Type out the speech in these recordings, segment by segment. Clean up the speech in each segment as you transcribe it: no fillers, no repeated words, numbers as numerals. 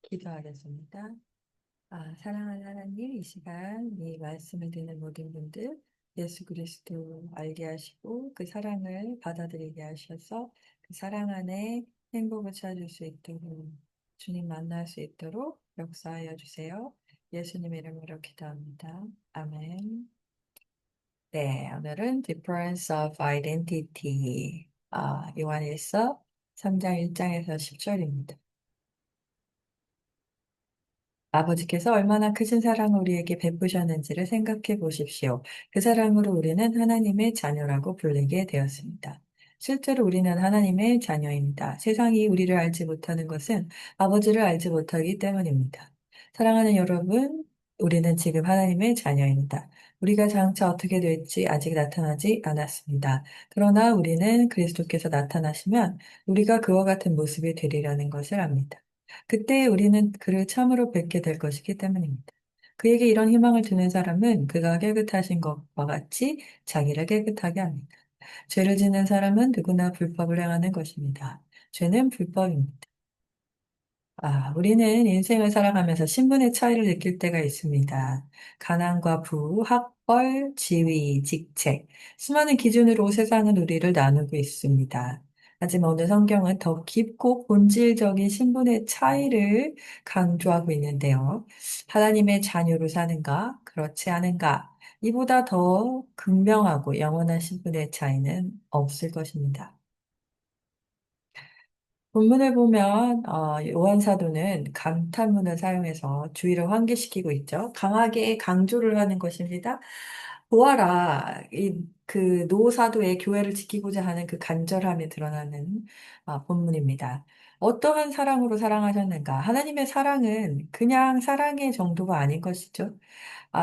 기도하겠습니다. 사랑하는 하나님, 이 시간 이 말씀을 듣는 모든 분들, 예수 그리스도 알게 하시고 그 사랑을 받아들이게 하셔서 그 사랑 안에 행복을 찾을 수 있도록 주님 만날 수 있도록 역사하여 주세요. 예수님 이름으로 기도합니다. 아멘. 네, 오늘은 Difference of Identity. 요한일서 3장 1장에서 10절입니다. 아버지께서 얼마나 크신 사랑을 우리에게 베푸셨는지를 생각해 보십시오. 그 사랑으로 우리는 하나님의 자녀라고 불리게 되었습니다. 실제로 우리는 하나님의 자녀입니다. 세상이 우리를 알지 못하는 것은 아버지를 알지 못하기 때문입니다. 사랑하는 여러분, 우리는 지금 하나님의 자녀입니다. 우리가 장차 어떻게 될지 아직 나타나지 않았습니다. 그러나 우리는 그리스도께서 나타나시면 우리가 그와 같은 모습이 되리라는 것을 압니다. 그때 우리는 그를 참으로 뵙게 될 것이기 때문입니다. 그에게 이런 희망을 두는 사람은 그가 깨끗하신 것과 같이 자기를 깨끗하게 합니다. 죄를 짓는 사람은 누구나 불법을 행하는 것입니다. 죄는 불법입니다. 우리는 인생을 살아가면서 신분의 차이를 느낄 때가 있습니다. 가난과 부, 학벌, 지위, 직책, 수많은 기준으로 세상은 우리를 나누고 있습니다. 하지만 오늘 성경은 더 깊고 본질적인 신분의 차이를 강조하고 있는데요. 하나님의 자녀로 사는가, 그렇지 않은가, 이보다 더 극명하고 영원한 신분의 차이는 없을 것입니다. 본문을 보면 요한 사도는 감탄문을 사용해서 주의를 환기시키고 있죠. 강하게 강조를 하는 것입니다. 보아라, 그 노사도의 교회를 지키고자 하는 그 간절함이 드러나는 본문입니다. 어떠한 사랑으로 사랑하셨는가? 하나님의 사랑은 그냥 사랑의 정도가 아닌 것이죠.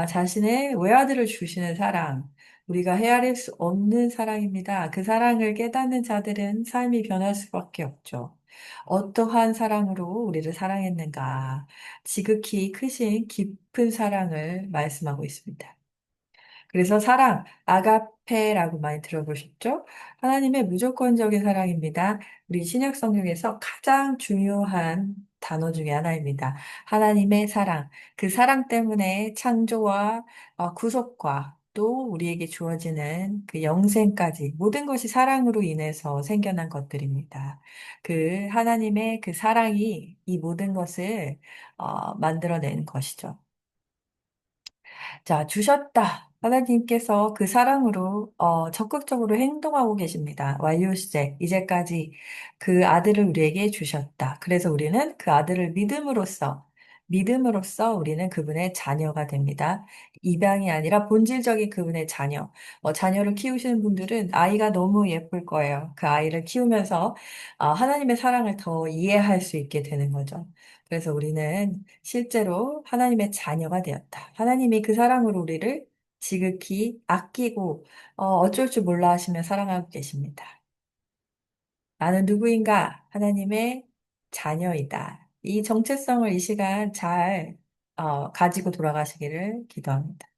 자신의 외아들을 주시는 사랑, 우리가 헤아릴 수 없는 사랑입니다. 그 사랑을 깨닫는 자들은 삶이 변할 수밖에 없죠. 어떠한 사랑으로 우리를 사랑했는가? 지극히 크신 깊은 사랑을 말씀하고 있습니다. 그래서 사랑, 아가페라고 많이 들어보셨죠? 하나님의 무조건적인 사랑입니다. 우리 신약 성경에서 가장 중요한 단어 중에 하나입니다. 하나님의 사랑. 그 사랑 때문에 창조와 구속과 또 우리에게 주어지는 그 영생까지 모든 것이 사랑으로 인해서 생겨난 것들입니다. 그 하나님의 그 사랑이 이 모든 것을 만들어낸 것이죠. 자, 주셨다. 하나님께서 그 사랑으로 적극적으로 행동하고 계십니다. 완료 시제, 이제까지 그 아들을 우리에게 주셨다. 그래서 우리는 그 아들을 믿음으로써 우리는 그분의 자녀가 됩니다. 입양이 아니라 본질적인 그분의 자녀. 자녀를 키우시는 분들은 아이가 너무 예쁠 거예요. 그 아이를 키우면서 하나님의 사랑을 더 이해할 수 있게 되는 거죠. 그래서 우리는 실제로 하나님의 자녀가 되었다. 하나님이 그 사랑으로 우리를 지극히 아끼고 어쩔 줄 몰라 하시며 사랑하고 계십니다. 나는 누구인가? 하나님의 자녀이다. 이 정체성을 이 시간 잘 가지고 돌아가시기를 기도합니다.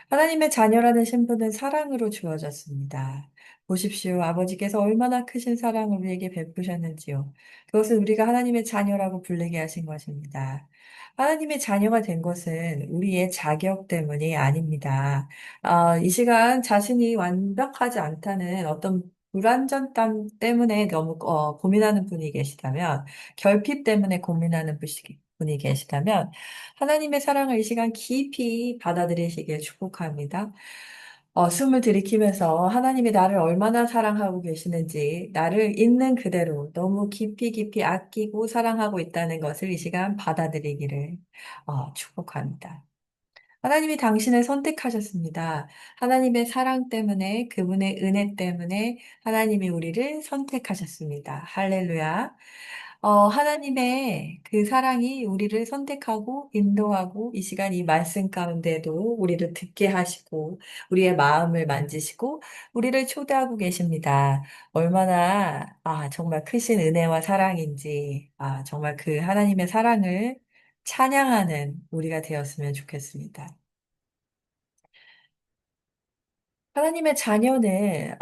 하나님의 자녀라는 신분은 사랑으로 주어졌습니다. 보십시오. 아버지께서 얼마나 크신 사랑을 우리에게 베푸셨는지요. 그것은 우리가 하나님의 자녀라고 불리게 하신 것입니다. 하나님의 자녀가 된 것은 우리의 자격 때문이 아닙니다. 이 시간 자신이 완벽하지 않다는 어떤 불완전감 때문에 너무 고민하는 분이 계시다면, 결핍 때문에 고민하는 분이 계시다면, 하나님의 사랑을 이 시간 깊이 받아들이시길 축복합니다. 숨을 들이키면서 하나님이 나를 얼마나 사랑하고 계시는지, 나를 있는 그대로 너무 깊이 깊이 아끼고 사랑하고 있다는 것을 이 시간 받아들이기를 축복합니다. 하나님이 당신을 선택하셨습니다. 하나님의 사랑 때문에, 그분의 은혜 때문에 하나님이 우리를 선택하셨습니다. 할렐루야. 하나님의 그 사랑이 우리를 선택하고 인도하고 이 시간 이 말씀 가운데도 우리를 듣게 하시고 우리의 마음을 만지시고 우리를 초대하고 계십니다. 얼마나 정말 크신 은혜와 사랑인지 정말 그 하나님의 사랑을 찬양하는 우리가 되었으면 좋겠습니다. 하나님의 자녀는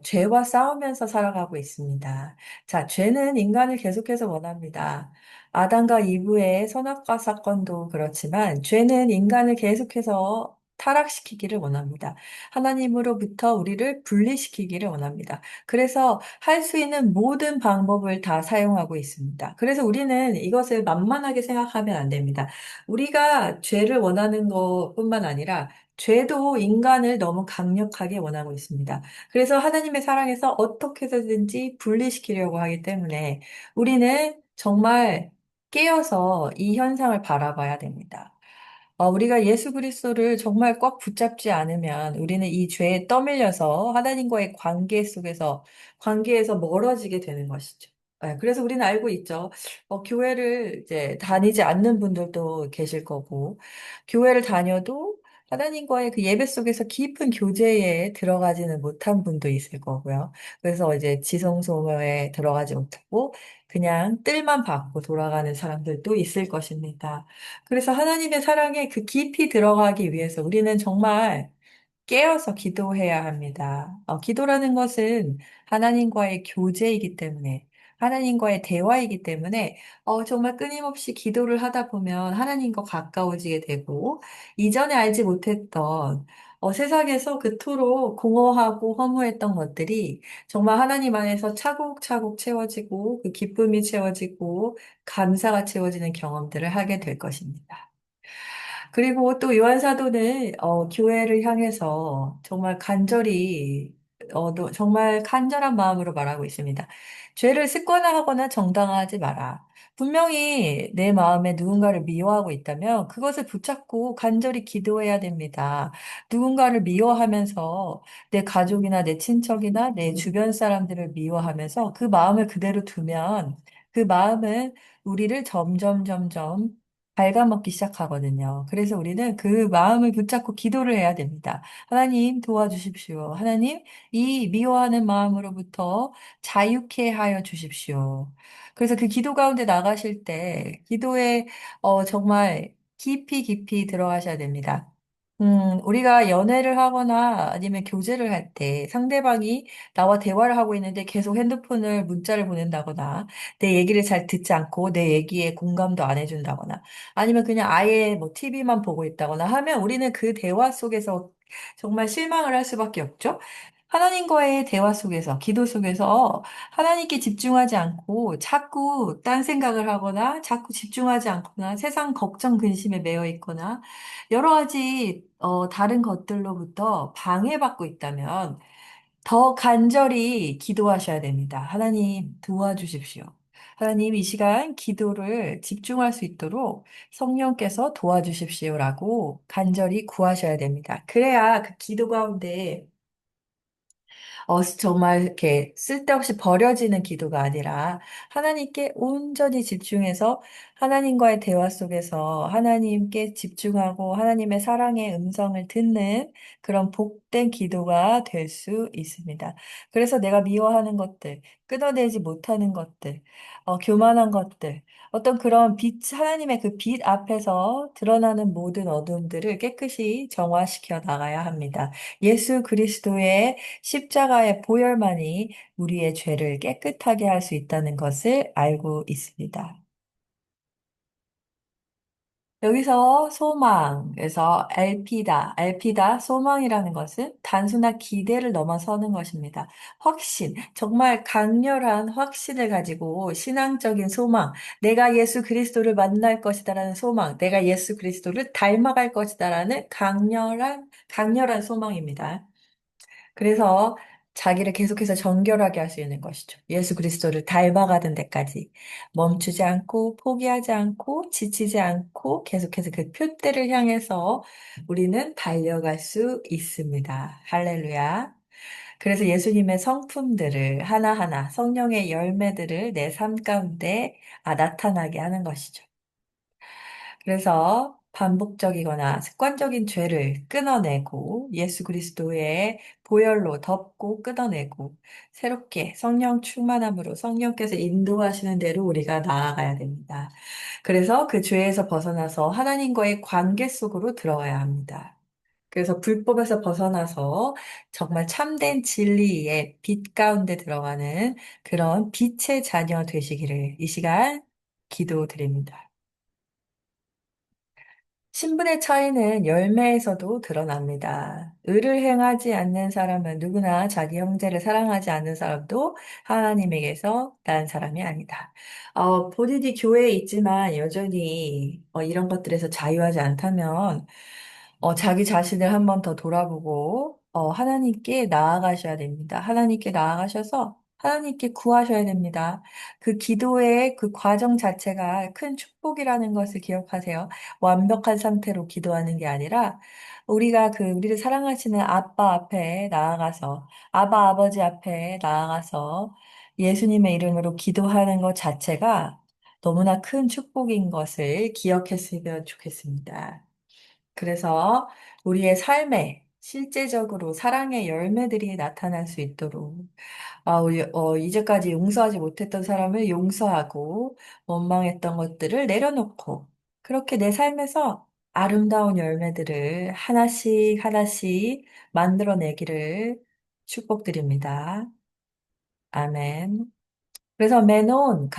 죄와 싸우면서 살아가고 있습니다. 자, 죄는 인간을 계속해서 원합니다. 아담과 이브의 선악과 사건도 그렇지만 죄는 인간을 계속해서 타락시키기를 원합니다. 하나님으로부터 우리를 분리시키기를 원합니다. 그래서 할 수 있는 모든 방법을 다 사용하고 있습니다. 그래서 우리는 이것을 만만하게 생각하면 안 됩니다. 우리가 죄를 원하는 것뿐만 아니라 죄도 인간을 너무 강력하게 원하고 있습니다. 그래서 하나님의 사랑에서 어떻게 해서든지 분리시키려고 하기 때문에 우리는 정말 깨어서 이 현상을 바라봐야 됩니다. 우리가 예수 그리스도를 정말 꽉 붙잡지 않으면 우리는 이 죄에 떠밀려서 하나님과의 관계에서 멀어지게 되는 것이죠. 그래서 우리는 알고 있죠. 교회를 이제 다니지 않는 분들도 계실 거고, 교회를 다녀도 하나님과의 그 예배 속에서 깊은 교제에 들어가지는 못한 분도 있을 거고요. 그래서 이제 지성소에 들어가지 못하고 그냥 뜰만 받고 돌아가는 사람들도 있을 것입니다. 그래서 하나님의 사랑에 그 깊이 들어가기 위해서 우리는 정말 깨어서 기도해야 합니다. 기도라는 것은 하나님과의 교제이기 때문에, 하나님과의 대화이기 때문에, 정말 끊임없이 기도를 하다 보면 하나님과 가까워지게 되고, 이전에 알지 못했던, 세상에서 그토록 공허하고 허무했던 것들이 정말 하나님 안에서 차곡차곡 채워지고, 그 기쁨이 채워지고, 감사가 채워지는 경험들을 하게 될 것입니다. 그리고 또 요한 사도는 교회를 향해서 정말 정말 간절한 마음으로 말하고 있습니다. 죄를 습관화하거나 정당화하지 마라. 분명히 내 마음에 누군가를 미워하고 있다면 그것을 붙잡고 간절히 기도해야 됩니다. 누군가를 미워하면서 내 가족이나 내 친척이나 내 주변 사람들을 미워하면서 그 마음을 그대로 두면 그 마음은 우리를 점점 갉아먹기 시작하거든요. 그래서 우리는 그 마음을 붙잡고 기도를 해야 됩니다. 하나님 도와주십시오. 하나님 이 미워하는 마음으로부터 자유케 하여 주십시오. 그래서 그 기도 가운데 나가실 때 기도에 정말 깊이 들어가셔야 됩니다. 우리가 연애를 하거나 아니면 교제를 할 때 상대방이 나와 대화를 하고 있는데 계속 핸드폰을 문자를 보낸다거나 내 얘기를 잘 듣지 않고 내 얘기에 공감도 안 해준다거나 아니면 그냥 아예 뭐 TV만 보고 있다거나 하면 우리는 그 대화 속에서 정말 실망을 할 수밖에 없죠. 하나님과의 대화 속에서, 기도 속에서 하나님께 집중하지 않고 자꾸 딴 생각을 하거나 자꾸 집중하지 않거나 세상 걱정 근심에 매여 있거나 여러 가지 다른 것들로부터 방해받고 있다면 더 간절히 기도하셔야 됩니다. 하나님 도와주십시오. 하나님 이 시간 기도를 집중할 수 있도록 성령께서 도와주십시오라고 간절히 구하셔야 됩니다. 그래야 그 기도 가운데 정말 이렇게 쓸데없이 버려지는 기도가 아니라 하나님께 온전히 집중해서 하나님과의 대화 속에서 하나님께 집중하고 하나님의 사랑의 음성을 듣는 그런 복된 기도가 될 수 있습니다. 그래서 내가 미워하는 것들, 끊어내지 못하는 것들, 교만한 것들, 어떤 그런 하나님의 그 빛 앞에서 드러나는 모든 어둠들을 깨끗이 정화시켜 나가야 합니다. 예수 그리스도의 십자가의 보혈만이 우리의 죄를 깨끗하게 할 수 있다는 것을 알고 있습니다. 여기서 소망에서 알피다, 소망이라는 것은 단순한 기대를 넘어서는 것입니다. 정말 강렬한 확신을 가지고 신앙적인 소망, 내가 예수 그리스도를 만날 것이다라는 소망, 내가 예수 그리스도를 닮아갈 것이다라는 강렬한 소망입니다. 그래서 자기를 계속해서 정결하게 할 수 있는 것이죠. 예수 그리스도를 닮아가는 데까지 멈추지 않고 포기하지 않고 지치지 않고 계속해서 그 표대를 향해서 우리는 달려갈 수 있습니다. 할렐루야. 그래서 예수님의 성품들을 하나하나 성령의 열매들을 내 삶 가운데 나타나게 하는 것이죠. 그래서 반복적이거나 습관적인 죄를 끊어내고 예수 그리스도의 보혈로 덮고 끊어내고 새롭게 성령 충만함으로 성령께서 인도하시는 대로 우리가 나아가야 됩니다. 그래서 그 죄에서 벗어나서 하나님과의 관계 속으로 들어가야 합니다. 그래서 불법에서 벗어나서 정말 참된 진리의 빛 가운데 들어가는 그런 빛의 자녀 되시기를 이 시간 기도드립니다. 신분의 차이는 열매에서도 드러납니다. 의를 행하지 않는 사람은 누구나 자기 형제를 사랑하지 않는 사람도 하나님에게서 난 사람이 아니다. 본인이 교회에 있지만 여전히 이런 것들에서 자유하지 않다면 자기 자신을 한번 더 돌아보고 하나님께 나아가셔야 됩니다. 하나님께 나아가셔서 하나님께 구하셔야 됩니다. 그 기도의 그 과정 자체가 큰 축복이라는 것을 기억하세요. 완벽한 상태로 기도하는 게 아니라 우리가 우리를 사랑하시는 아빠 앞에 나아가서 아버지 앞에 나아가서 예수님의 이름으로 기도하는 것 자체가 너무나 큰 축복인 것을 기억했으면 좋겠습니다. 그래서 우리의 삶에 실제적으로 사랑의 열매들이 나타날 수 있도록 이제까지 용서하지 못했던 사람을 용서하고 원망했던 것들을 내려놓고 그렇게 내 삶에서 아름다운 열매들을 하나씩 하나씩 만들어내기를 축복드립니다. 아멘. 그래서 메논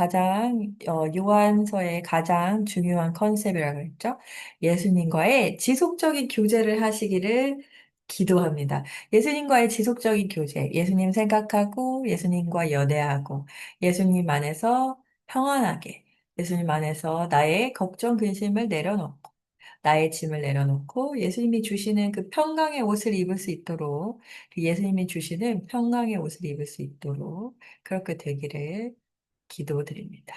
요한서의 가장 중요한 컨셉이라고 했죠. 예수님과의 지속적인 교제를 하시기를 기도합니다. 예수님과의 지속적인 교제, 예수님 생각하고 예수님과 연애하고 예수님 안에서 평안하게 예수님 안에서 나의 걱정 근심을 내려놓고 나의 짐을 내려놓고 예수님이 주시는 그 평강의 옷을 입을 수 있도록 그 예수님이 주시는 평강의 옷을 입을 수 있도록 그렇게 되기를 기도드립니다.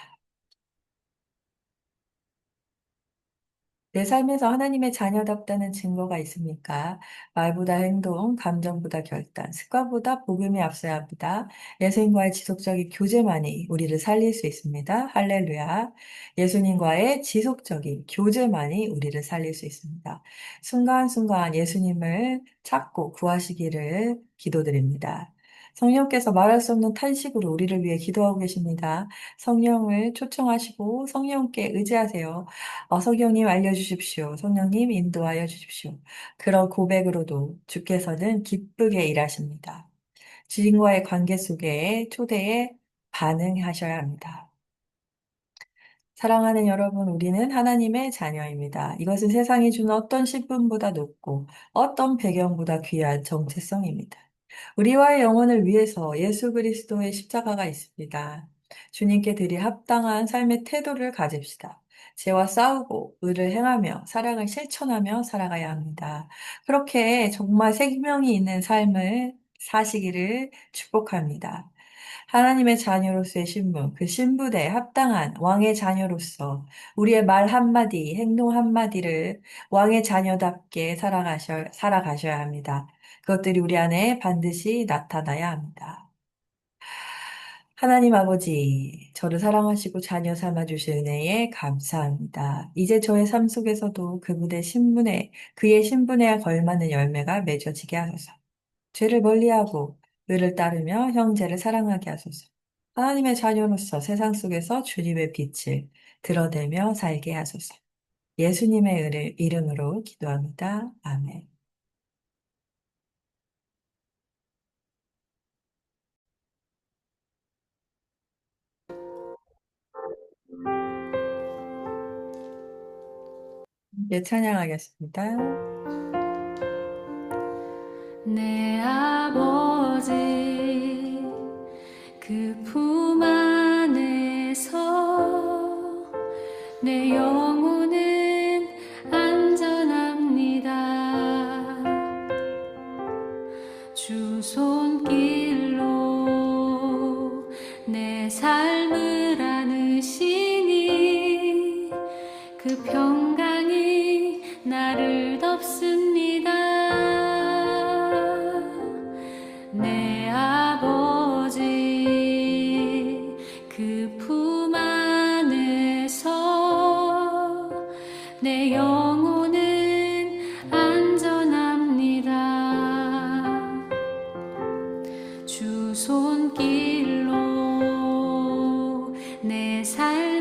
내 삶에서 하나님의 자녀답다는 증거가 있습니까? 말보다 행동, 감정보다 결단, 습관보다 복음이 앞서야 합니다. 예수님과의 지속적인 교제만이 우리를 살릴 수 있습니다. 할렐루야. 예수님과의 지속적인 교제만이 우리를 살릴 수 있습니다. 순간순간 예수님을 찾고 구하시기를 기도드립니다. 성령께서 말할 수 없는 탄식으로 우리를 위해 기도하고 계십니다. 성령을 초청하시고 성령께 의지하세요. 성령님 알려주십시오. 성령님 인도하여 주십시오. 그런 고백으로도 주께서는 기쁘게 일하십니다. 주님과의 관계 속에 초대에 반응하셔야 합니다. 사랑하는 여러분, 우리는 하나님의 자녀입니다. 이것은 세상이 주는 어떤 신분보다 높고 어떤 배경보다 귀한 정체성입니다. 우리와의 영혼을 위해서 예수 그리스도의 십자가가 있습니다. 주님께 드릴 합당한 삶의 태도를 가집시다. 죄와 싸우고 의를 행하며 사랑을 실천하며 살아가야 합니다. 그렇게 정말 생명이 있는 삶을 사시기를 축복합니다. 하나님의 자녀로서의 신분, 그 신분에 합당한 왕의 자녀로서 우리의 말 한마디, 행동 한마디를 왕의 자녀답게 살아가셔야 합니다. 그것들이 우리 안에 반드시 나타나야 합니다. 하나님 아버지, 저를 사랑하시고 자녀 삼아 주신 은혜에 감사합니다. 이제 저의 삶 속에서도 그의 신분에 걸맞는 열매가 맺어지게 하소서. 죄를 멀리하고 의를 따르며 형제를 사랑하게 하소서. 하나님의 자녀로서 세상 속에서 주님의 빛을 드러내며 살게 하소서. 예수님의 이름으로 기도합니다. 아멘. 예, 찬양하겠습니다. 내 아버지 그 품 안에서 내 영혼은 안전합니다. 주 손길로 내 삶을 안으시니 그 평강이 나를 덮습니다. 내 아버지 그 품 안에서 내 영혼은 안전합니다. 주 손길로 내 삶